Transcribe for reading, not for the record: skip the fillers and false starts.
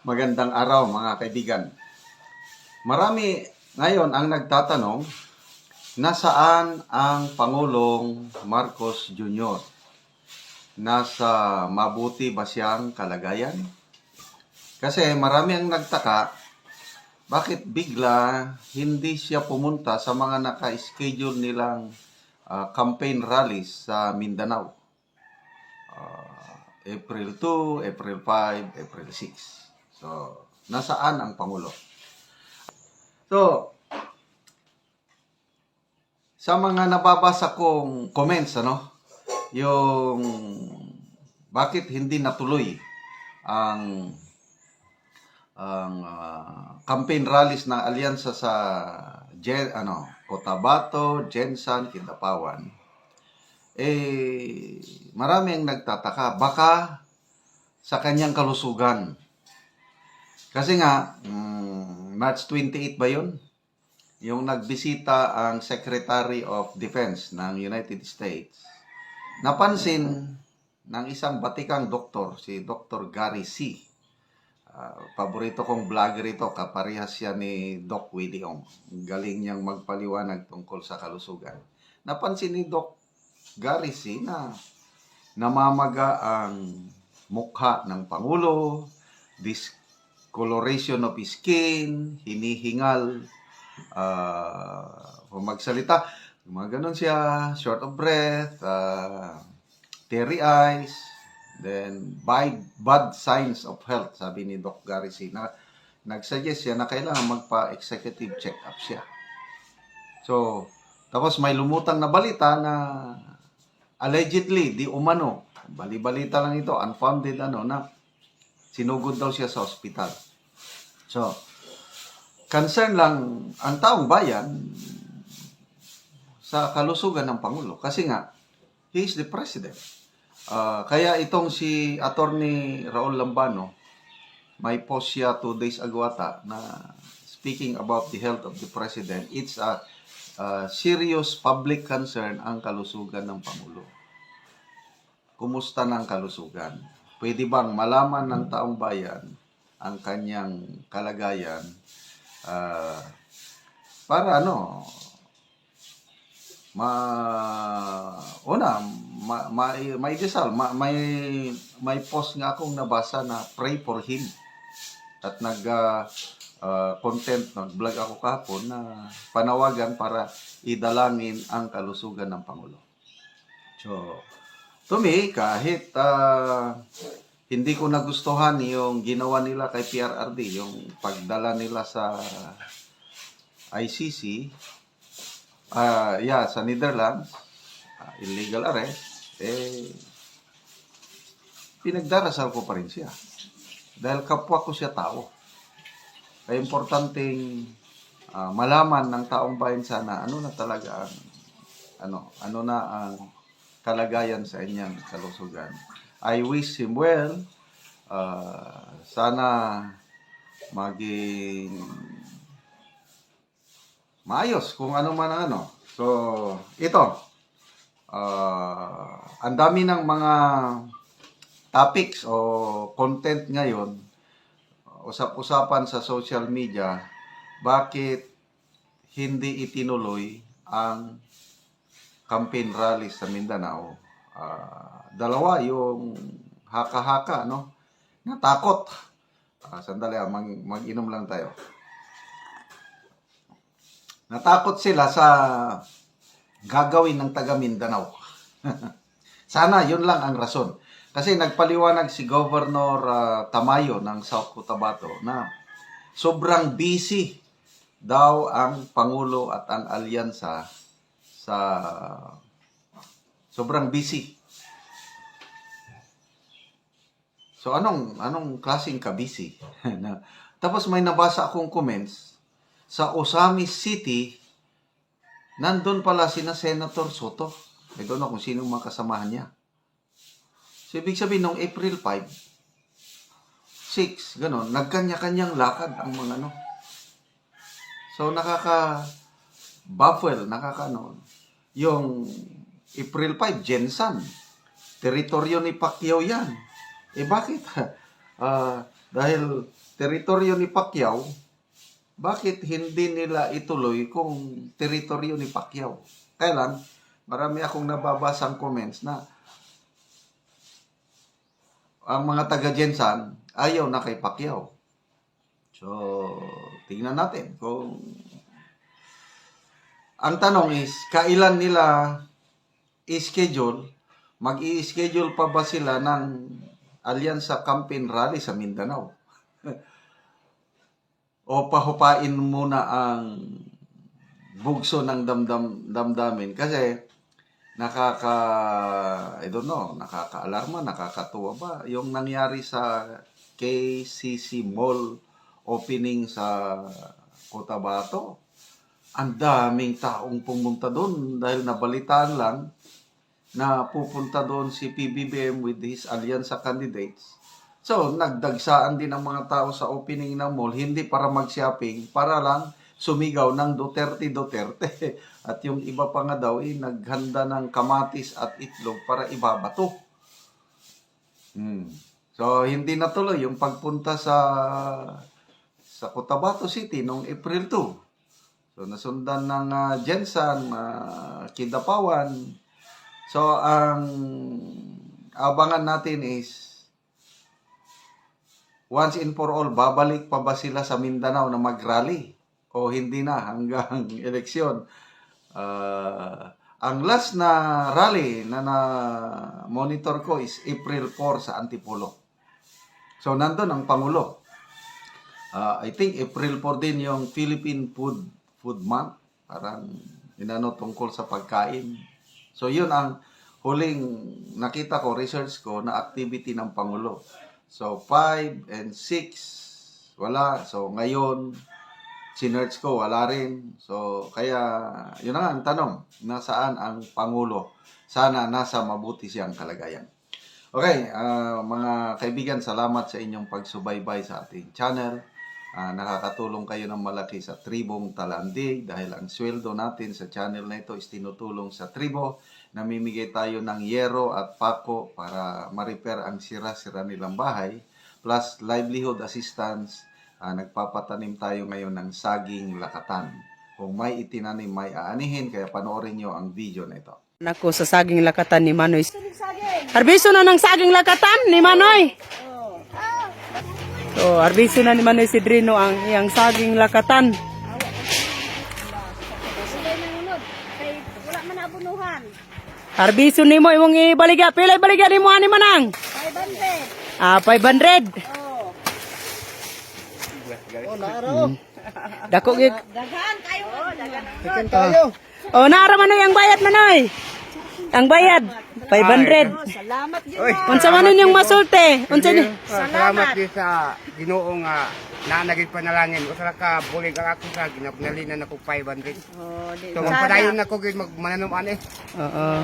Magandang araw mga kaibigan. Marami ngayon ang nagtatanong, nasaan ang Pangulong Marcos Jr.? Nasa mabuti ba siyang kalagayan? Kasi marami ang nagtaka, bakit bigla hindi siya pumunta sa mga naka-schedule nilang campaign rallies sa Mindanao? April 2, April 5, April 6. So, nasaan ang Pangulo? So, sa mga nababasa kong comments, yung bakit hindi natuloy ang campaign rallies ng alyansa sa Cotabato, Jensan, Kidapawan, marami ang nagtataka, baka sa kanyang kalusugan. Kasi nga, March 28 ba yun? Yung nagbisita ang Secretary of Defense ng United States, napansin ng isang batikang doktor, si Dr. Gary C. Paborito kong vlogger ito, kaparehas siya ni Doc Willie Ong. Galing niyang magpaliwanag tungkol sa kalusugan. Napansin ni Doc Gary C. na namamaga ang mukha ng Pangulo, discoloration of skin, hinihingal, magsalita, mga ganun siya, short of breath, teary eyes, then bad signs of health, sabi ni Doc Gary C. Nag-suggest siya na kailangan magpa-executive check-up siya. So, tapos may lumutang na balita na allegedly, di umano, bali-balita lang ito, unfounded na sinugod daw siya sa ospital. So, concern lang ang taong bayan sa kalusugan ng Pangulo. Kasi nga, he is the president. Kaya itong si Attorney Raul Lambano, may post siya 2 days ago ata na speaking about the health of the president. It's a serious public concern ang kalusugan ng Pangulo. Kumusta ng kalusugan? Pwede bang malaman ng taong bayan ang kanyang kalagayan para may desal, may post nga akong nabasa na pray for him. At nag-vlog ako kahapon na panawagan para idalangin ang kalusugan ng Pangulo. So, to me, kahit hindi ko nagustuhan yung ginawa nila kay PRRD, yung pagdala nila sa ICC, sa Netherlands, illegal arrest, pinagdarasal ko pa rin siya. Dahil kapwa ko siya tao. Kaya importanteng malaman ng taong bayan sana ano na talaga ang kalagayan sa inyang kalusugan. I wish him well. Sana maging maayos kung ano man ang ano. So, ito. Ang dami ng mga topics o content ngayon, usap-usapan sa social media, bakit hindi itinuloy ang campaign rally sa Mindanao. Dalawa, yung haka-haka, natakot. Sandali, mag-inom lang tayo. Natakot sila sa gagawin ng taga Mindanao. Sana yun lang ang rason. Kasi nagpaliwanag si Governor Tamayo ng South Cotabato na sobrang busy daw ang Pangulo at ang alyansa sobrang busy. So anong klaseng ka-busy? Tapos may nabasa akong comments sa Osamis City, nandun pala sina Senator Soto. I don't know kung sino mga kasamahan niya. So ibig sabihin nung April 5, 6, ganon, nagkanya-kanyang lakad ang mga So nakaka-baffle, yung April 5, Jensan, teritoryo ni Pacquiao yan. Bakit? Dahil teritoryo ni Pacquiao, bakit hindi nila ituloy kung teritoryo ni Pacquiao? Kaya lang, marami akong nababasang comments na ang mga taga-Jensan ayaw na kay Pacquiao. So, tingnan natin kung ang tanong is, kailan nila i-schedule, mag-i-schedule pa ba sila ng Alyansa Campaign Rally sa Mindanao? O pahupain muna ang bugso ng damdamin? Kasi nakaka-alarma, nakakatuwa ba? Yung nangyari sa KCC Mall opening sa Cotabato. Ang daming taong pumunta doon dahil nabalitaan lang na pupunta doon si PBBM with his alyansa candidates. So, nagdagsaan din ang mga tao sa opening ng mall, hindi para mag-shopping, para lang sumigaw ng Duterte. At yung iba pa nga daw, naghanda ng kamatis at itlog para ibabato. So, hindi natuloy yung pagpunta sa Cotabato City noong April 2. So, nasundan ng Jensan, Kidapawan. So, ang abangan natin is, once and for all, babalik pa ba sila sa Mindanao na mag-rally? O hindi na hanggang eleksyon? Ang last na rally na monitor ko is April 4 sa Antipolo. So, nandun ang Pangulo. I think April 4 din yung Philippine Food Month. Parang tungkol sa pagkain. So, yun ang huling nakita ko, research ko, na activity ng Pangulo. So, 5 and 6, wala. So, ngayon, sinerch ko, wala rin. So, kaya, yun na nga ang tanong, nasaan ang Pangulo? Sana nasa mabuti siyang kalagayan. Okay, mga kaibigan, salamat sa inyong pagsubaybay sa ating channel. Nakakatulong kayo ng malaki sa Tribong Talandig dahil ang sweldo natin sa channel na ito is tinutulong sa tribo. Namimigay tayo ng yero at pako para ma-repair ang sira-sira nilang bahay. Plus livelihood assistance, nagpapatanim tayo ngayon ng saging lakatan. Kung may itinanim, may aanihin, kaya panoorin nyo ang video na ito. Nako sa saging lakatan ni Manoy. Harbiso na ng saging lakatan ni Manoy. So, harbiso na ni Manoy si Drino ang iyang saging lakatan. Wala man abunuhan. Harbiso ni mo imong ibaliga. Pilay baliga ni mo ani Manang? 500. 500. Oh, naaraw. Dako gig. Dagan kayo. Dagan kayo. Oh, naara Manoy ang bayad Manoy. Ang bayad 500. Salamat din. Unsa man ninyong masulti? Unsa ni? Salamat din sa Ginoo nga naanagig panalangin. Usara ka bulig ang ako sa ginapnalinan ako 500. Oh, di. So magpadayon na ko gid magmananom ani. Oo.